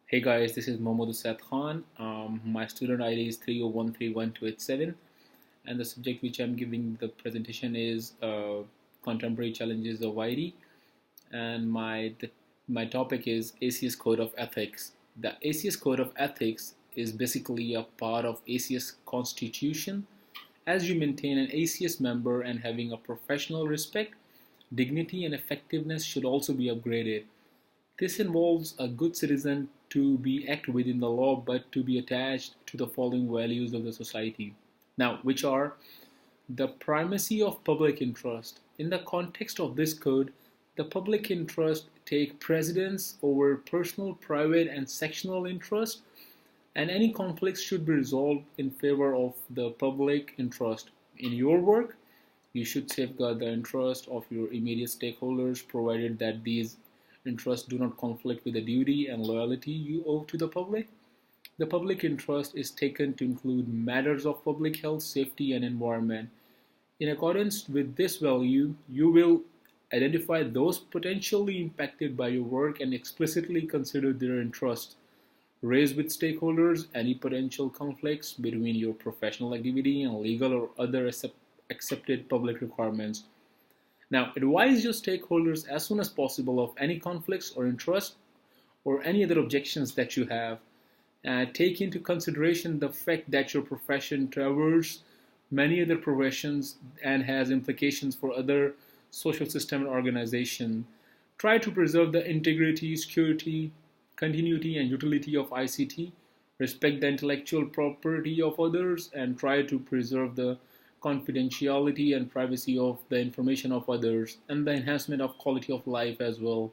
Hey guys, this is Usaid Khan. My student ID is 3013128 and the subject which I'm giving the presentation is contemporary challenges of ID, and my topic is ACS Code of Ethics. The ACS Code of Ethics is basically a part of ACS Constitution. As you maintain an ACS member and having a professional respect, dignity and effectiveness should also be upgraded. This involves a good citizen to be act within the law but to be attached to the following values of the society. Now, which are the primacy of public interest. In the context of this code, the public interest take precedence over personal, private, and sectional interest, and any conflicts should be resolved in favor of the public interest. In your work, you should safeguard the interest of your immediate stakeholders, provided that these interests do not conflict with the duty and loyalty you owe to the public. The public interest is taken to include matters of public health, safety, and environment. In accordance with this value, you will identify those potentially impacted by your work and explicitly consider their interests. Raise with stakeholders any potential conflicts between your professional activity and legal or other accepted public requirements. Now, advise your stakeholders as soon as possible of any conflicts or interest or any other objections that you have. Take into consideration the fact that your profession traverses many other professions and has implications for other social system and organization. Try to preserve the integrity, security, continuity, and utility of ICT. Respect the intellectual property of others and try to preserve the confidentiality and privacy of the information of others, and the enhancement of quality of life as well.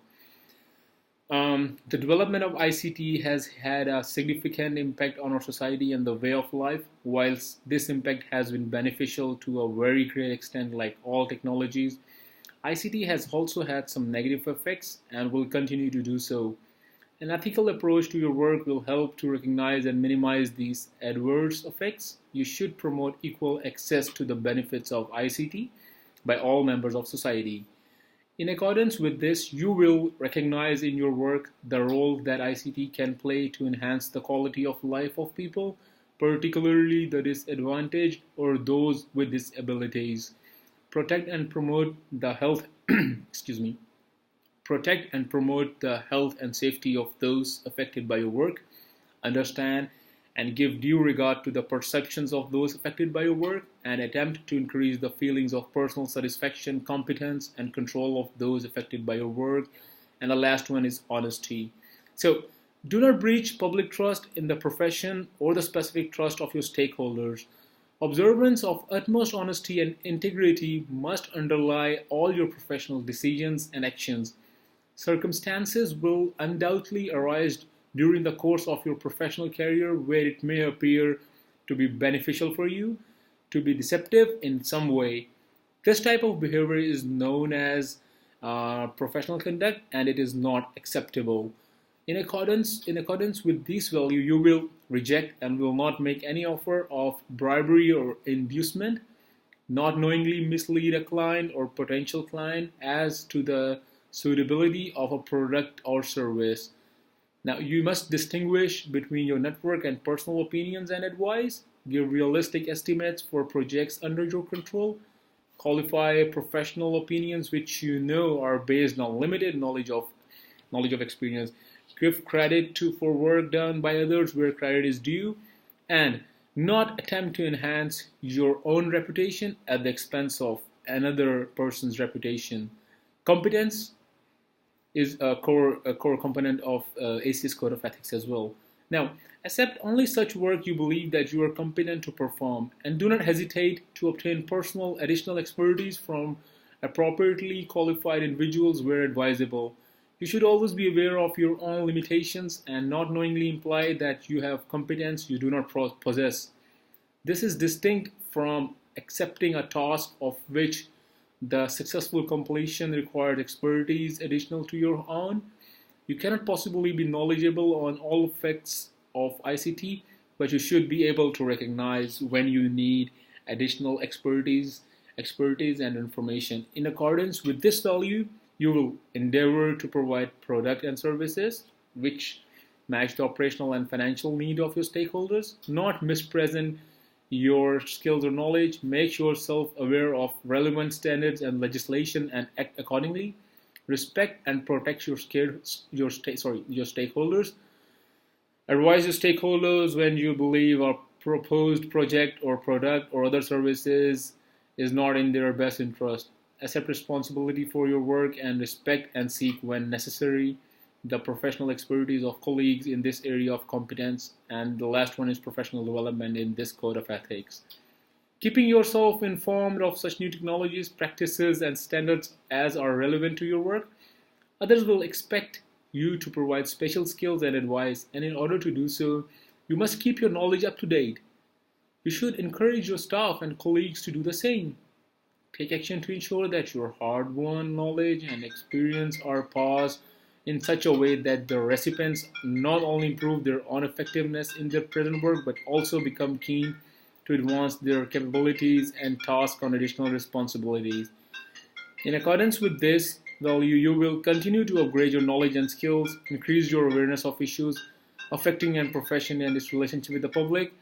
The development of ICT has had a significant impact on our society and the way of life. Whilst this impact has been beneficial to a very great extent, like all technologies, ICT has also had some negative effects and will continue to do so. An ethical approach to your work will help to recognize and minimize these adverse effects. You should promote equal access to the benefits of ICT by all members of society. In accordance with this, you will recognize in your work the role that ICT can play to enhance the quality of life of people, particularly the disadvantaged or those with disabilities. Protect and promote the health excuse me protect and promote the health and safety of those affected by your work. Understand and give due regard to the perceptions of those affected by your work, and attempt to increase the feelings of personal satisfaction, competence, and control of those affected by your work. And the last one is honesty. So, do not breach public trust in the profession or the specific trust of your stakeholders. Observance of utmost honesty and integrity must underlie all your professional decisions and actions. Circumstances will undoubtedly arise during the course of your professional career where it may appear to be beneficial for you to be deceptive in some way. This type of behavior is known as professional conduct, and it is not acceptable. In accordance with this value, you will reject and will not make any offer of bribery or inducement, not knowingly mislead a client or potential client as to the suitability of a product or service. Now, you must distinguish between your network and personal opinions and advice. Give realistic estimates for projects under your control. Qualify professional opinions which you know are based on limited knowledge of experience. Give credit for work done by others where credit is due, and not attempt to enhance your own reputation at the expense of another person's reputation. Competence is a core component of ACS Code of Ethics as well. Now, accept only such work you believe that you are competent to perform, and do not hesitate to obtain personal additional expertise from appropriately qualified individuals where advisable. You should always be aware of your own limitations and not knowingly imply that you have competence you do not possess. This is distinct from accepting a task of which the successful completion required expertise additional to your own. You cannot possibly be knowledgeable on all aspects of ICT, but you should be able to recognize when you need additional expertise and information. In accordance with this value, you will endeavor to provide product and services which match the operational and financial need of your stakeholders, not mispresent your skills or knowledge. Make yourself aware of relevant standards and legislation and act accordingly. Respect and protect your stakeholders. Advise your stakeholders when you believe a proposed project or product or other services is not in their best interest. Accept responsibility for your work and respect and seek, when necessary, the professional expertise of colleagues in this area of competence. And the last one is professional development in this code of ethics. Keeping yourself informed of such new technologies, practices, and standards as are relevant to your work. Others will expect you to provide special skills and advice, and in order to do so, you must keep your knowledge up to date. You should encourage your staff and colleagues to do the same. Take action to ensure that your hard-won knowledge and experience are passed in such a way that the recipients not only improve their own effectiveness in their present work, but also become keen to advance their capabilities and task on additional responsibilities. In accordance with this value, you will continue to upgrade your knowledge and skills, increase your awareness of issues affecting your profession and its relationship with the public,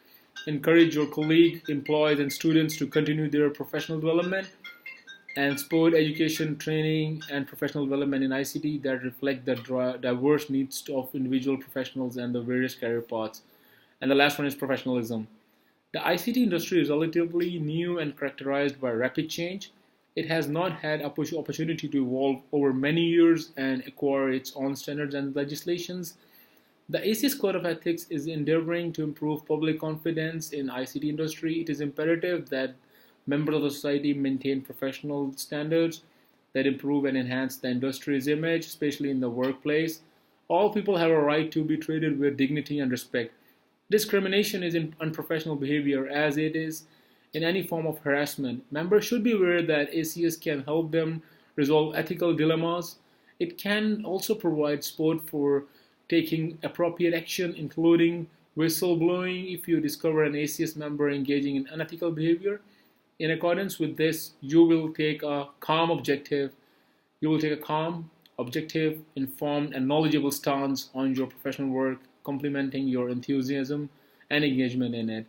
encourage your colleagues, employees, and students to continue their professional development, and support education, training, and professional development in ICT that reflect the diverse needs of individual professionals and the various career paths. And the last one is professionalism. The ICT industry is relatively new and characterized by rapid change. It has not had opportunity to evolve over many years and acquire its own standards and legislations. The ACS Code of Ethics is endeavoring to improve public confidence in ICT industry. It is imperative that members of the society maintain professional standards that improve and enhance the industry's image, especially in the workplace. All people have a right to be treated with dignity and respect. Discrimination is in unprofessional behavior, as it is in any form of harassment. Members should be aware that ACS can help them resolve ethical dilemmas. It can also provide support for taking appropriate action, including whistleblowing if you discover an ACS member engaging in unethical behavior. In accordance with this, you will take a calm, objective, informed, and knowledgeable stance on your professional work, complementing your enthusiasm and engagement in it.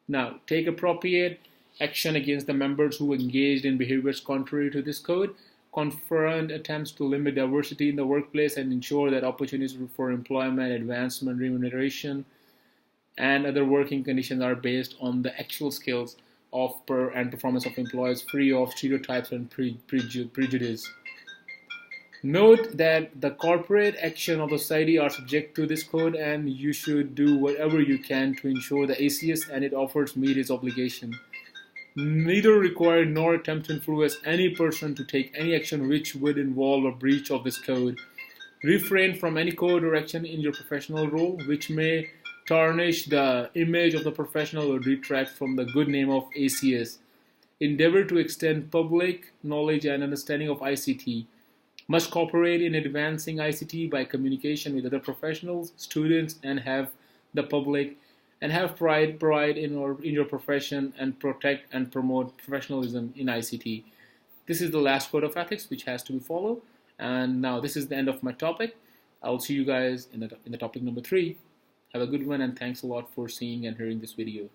Now, take appropriate action against the members who engaged in behaviors contrary to this code. Confront attempts to limit diversity in the workplace and ensure that opportunities for employment, advancement, remuneration, and other working conditions are based on the actual skills and performance of employees, free of stereotypes and prejudice. Note that the corporate action of the society are subject to this code, and you should do whatever you can to ensure the ACS and its offers meet its obligation. Neither require nor attempt to influence any person to take any action which would involve a breach of this code. Refrain from any code or action in your professional role which may tarnish the image of the professional or detract from the good name of ACS. Endeavor to extend public knowledge and understanding of ICT. Must cooperate in advancing ICT by communication with other professionals, students, and have pride in your profession, and protect and promote professionalism in ICT. This is the last code of ethics which has to be followed. And now this is the end of my topic. I'll see you guys in the topic number 3. Have a good one, and thanks a lot for seeing and hearing this video.